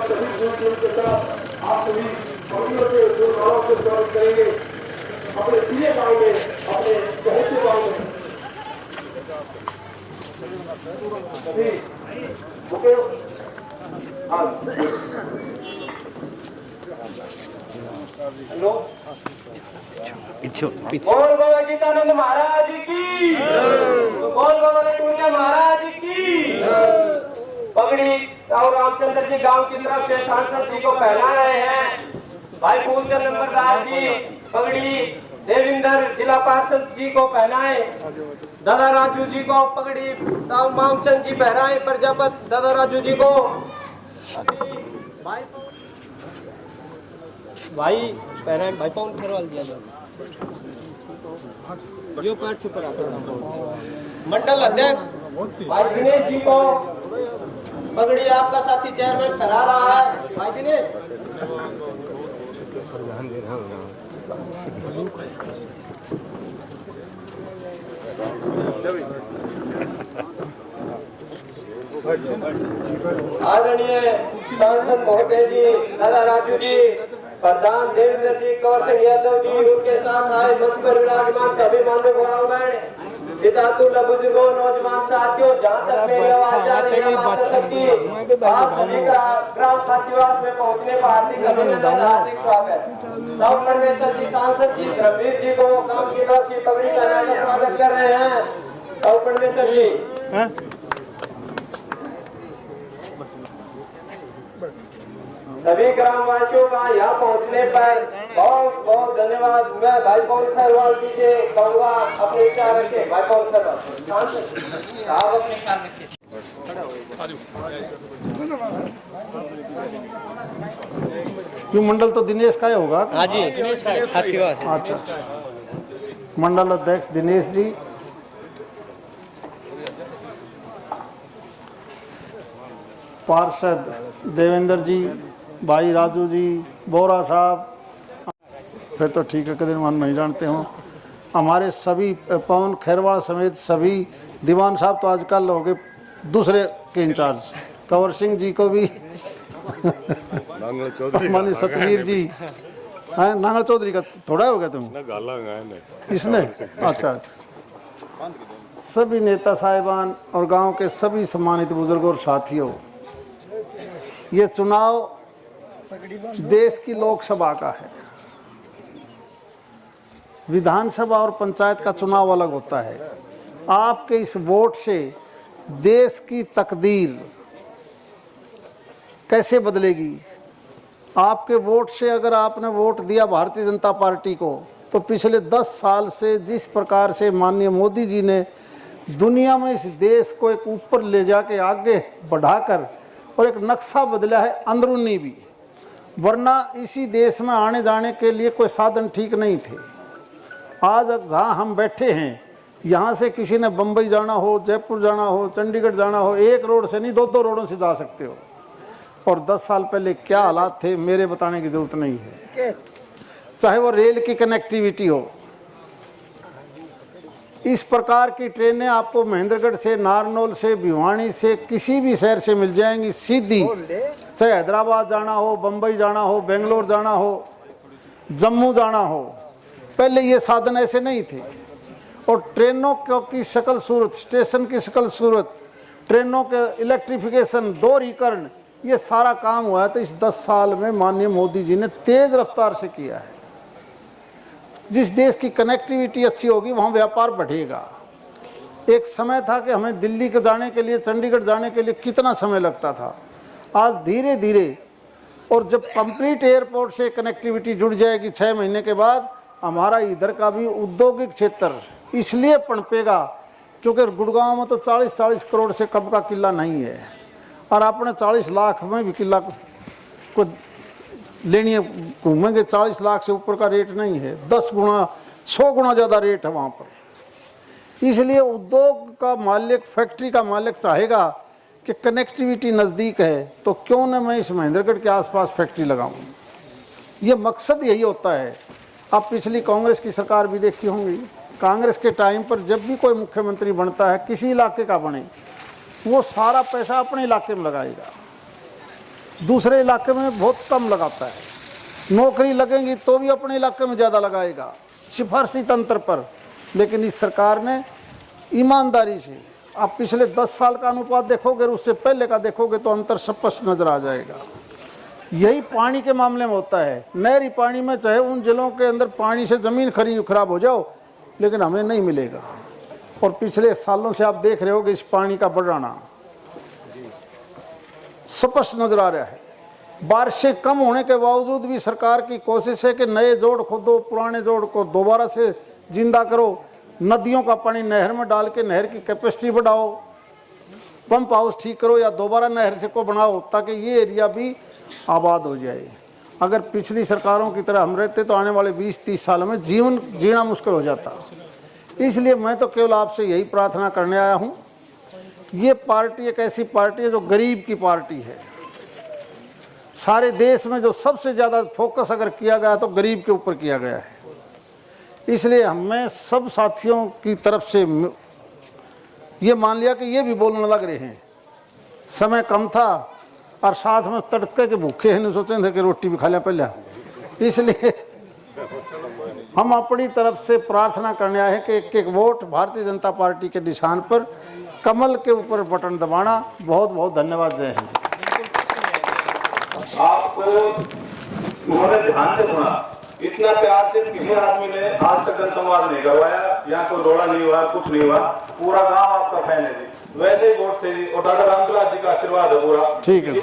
सभी दूर दूर के साथ आप सभी मंदिरों से दूर गाँव से स्वागत करेंगे अपने प्रिय गाँव में, अपने चहेते गाँव में। हेलो, बोल बाबा गीतानंद महाराज की, बोल बाबा टूरिया महाराज की। पगड़ी और रामचंद्र जी गांव की तरफ से सांसद जी को पहना रहे हैं। भाई फूलचंद नंबरदार जी पगड़ी देविंदर जिला पार्षद जी को पहनाए। दादा राजू जी को पगड़ी मामचंद जी पहनाए। प्रजापति दादा राजू जी को भाई पहनाए। भाई पौन खरवाल दिया जाए। जो पैर छुप मंडल अध्यक्ष भाई दिनेश जी को पगड़ी आपका साथी चेयरमैन पहना रहा है। भाई दिनेश आदरणीय सांसद मोहते जी, दादा राजू जी, प्रधान देवेंद्र जी, कौर सिंह यादव जी, उनके साथ आए मंच पर विराजमान सभी मान्यवर पितातुल्य बुजुर्गों, नौजवान साथियों, जहाँ तक मेरी आवाज जा रही है माता शक्ति, आप सभी ग्राम खातीवास में पहुँचने पर हार्दिक अभिनंदन, हार्दिक स्वागत। नव परमेश्वर जी सांसद जी धर्मवीर जी को गाँव की तरफ से पगड़ी पहनाकर स्वागत कर रहे हैं। नव परमेश्वर जी सभी ग्रामवासियों का यहाँ पहुँचने पर बहुत बहुत धन्यवाद। मैं भाई पवन खरवाल जी से कहूँगा अपने ख्याल रखे। भाई पवन खरवाल साहब अपने ख्याल रखे। क्यों मंडल तो दिनेश का ही होगा? हाँ जी, दिनेश का खातीवास। अच्छा, मंडल अध्यक्ष दिनेश जी, पार्षद देवेंद्र जी, भाई राजू जी, बोरा साहब, फिर तो ठीक है, कदर मान नहीं जानते हो। हमारे सभी पवन खैरवाल समेत सभी दीवान साहब तो आजकल हो गए दूसरे के इंचार्ज। कंवर सिंह जी को भी मानी सतवीर जी हैं। नांगल चौधरी का थोड़ा हो गया तुम इसने? अच्छा, सभी नेता साहिबान और गांव के सभी सम्मानित बुजुर्ग और साथियों, ये चुनाव देश की लोकसभा का है। विधानसभा और पंचायत का चुनाव अलग होता है। आपके इस वोट से देश की तकदीर कैसे बदलेगी? आपके वोट से, अगर आपने वोट दिया भारतीय जनता पार्टी को, तो पिछले 10 साल से जिस प्रकार से माननीय मोदी जी ने दुनिया में इस देश को एक ऊपर ले जाके आगे बढ़ाकर और एक नक्शा बदला है अंदरूनी भी, वरना इसी देश में आने जाने के लिए कोई साधन ठीक नहीं थे। आज जहाँ हम बैठे हैं, यहाँ से किसी ने बम्बई जाना हो, जयपुर जाना हो, चंडीगढ़ जाना हो, एक रोड से नहीं 2-2 रोडों से जा सकते हो। और 10 साल पहले क्या हालात थे मेरे बताने की जरूरत नहीं है। चाहे वो रेल की कनेक्टिविटी हो, इस प्रकार की ट्रेनें आपको महेंद्रगढ़ से, नारनौल से, भिवानी से, किसी भी शहर से मिल जाएंगी सीधी। चाहे हैदराबाद जाना हो, बम्बई जाना हो, बेंगलोर जाना हो, जम्मू जाना हो, पहले ये साधन ऐसे नहीं थे। और ट्रेनों की शक्ल सूरत, स्टेशन की शक्ल सूरत, ट्रेनों के इलेक्ट्रिफिकेशन, दोहरीकरण, ये सारा काम हुआ है तो इस 10 साल में माननीय मोदी जी ने तेज रफ्तार से किया है। जिस देश की कनेक्टिविटी अच्छी होगी वहाँ व्यापार बढ़ेगा। एक समय था कि हमें दिल्ली के जाने के लिए, चंडीगढ़ जाने के लिए कितना समय लगता था। आज धीरे धीरे, और जब कंप्लीट एयरपोर्ट से कनेक्टिविटी जुड़ जाएगी 6 महीने के बाद, हमारा इधर का भी औद्योगिक क्षेत्र इसलिए पनपेगा क्योंकि गुड़गांव में तो 40-40 करोड़ से कम का किला नहीं है, और अपने 40 लाख में भी किला को लेनी है, घूमेंगे 40 लाख से ऊपर का रेट नहीं है, 10 गुना 100 गुना ज़्यादा रेट है वहाँ पर। इसलिए उद्योग का मालिक, फैक्ट्री का मालिक चाहेगा कि कनेक्टिविटी नज़दीक है, तो क्यों न मैं इस महेंद्रगढ़ के आसपास फैक्ट्री लगाऊं। ये मकसद यही होता है। आप पिछली कांग्रेस की सरकार भी देखी होंगी, कांग्रेस के टाइम पर जब भी कोई मुख्यमंत्री बनता है, किसी इलाके का बने, वो सारा पैसा अपने इलाके में लगाएगा। दूसरे इलाके में बहुत कम लगाता है। नौकरी लगेंगी तो भी अपने इलाके में ज़्यादा लगाएगा, सिफारशी तंत्र पर। लेकिन इस सरकार ने ईमानदारी से, आप पिछले 10 साल का अनुपात देखोगे, उससे पहले का देखोगे तो अंतर स्पष्ट नजर आ जाएगा। यही पानी के मामले में होता है। नहरी पानी में चाहे उन जिलों के अंदर पानी से ज़मीन खराब हो जाओ, लेकिन हमें नहीं मिलेगा। और पिछले सालों से आप देख रहे हो कि इस पानी का बढ़ाना स्पष्ट नजर आ रहा है। बारिशें कम होने के बावजूद भी सरकार की कोशिश है कि नए जोड़ खोदो, पुराने जोड़ को दोबारा से जिंदा करो, नदियों का पानी नहर में डाल के नहर की कैपेसिटी बढ़ाओ, पंप हाउस ठीक करो या दोबारा नहर से को बनाओ, ताकि ये एरिया भी आबाद हो जाए। अगर पिछली सरकारों की तरह हम रहते तो आने वाले 20-30 साल में जीवन जीना मुश्किल हो जाता। इसलिए मैं तो केवल आपसे यही प्रार्थना करने आया हूँ। ये पार्टी एक ऐसी पार्टी है जो गरीब की पार्टी है। सारे देश में जो सबसे ज़्यादा फोकस अगर किया गया तो गरीब के ऊपर किया गया है। इसलिए हमें सब साथियों की तरफ से ये मान लिया कि ये भी बोलने लग रहे हैं, समय कम था और साथ में तड़के के भूखे हैं, नहीं सोचे थे कि रोटी भी खा लिया पहले। इसलिए हम अपनी तरफ से प्रार्थना करने आए हैं कि एक एक वोट भारतीय जनता पार्टी के निशान पर, कमल के ऊपर बटन दबाना। बहुत बहुत धन्यवाद। जय हिंद। आपको उन्होंने ध्यान से सुना, इतना प्यार से किसी आदमी ने आज तक संवाद नहीं करवाया, यहाँ कोई रोड़ा नहीं हुआ, कुछ नहीं हुआ। पूरा गांव आपका फैन है जी, वैसे ही वोट थे जी। और दादा रामचंद्र जी का आशीर्वाद है पूरा। ठीक है।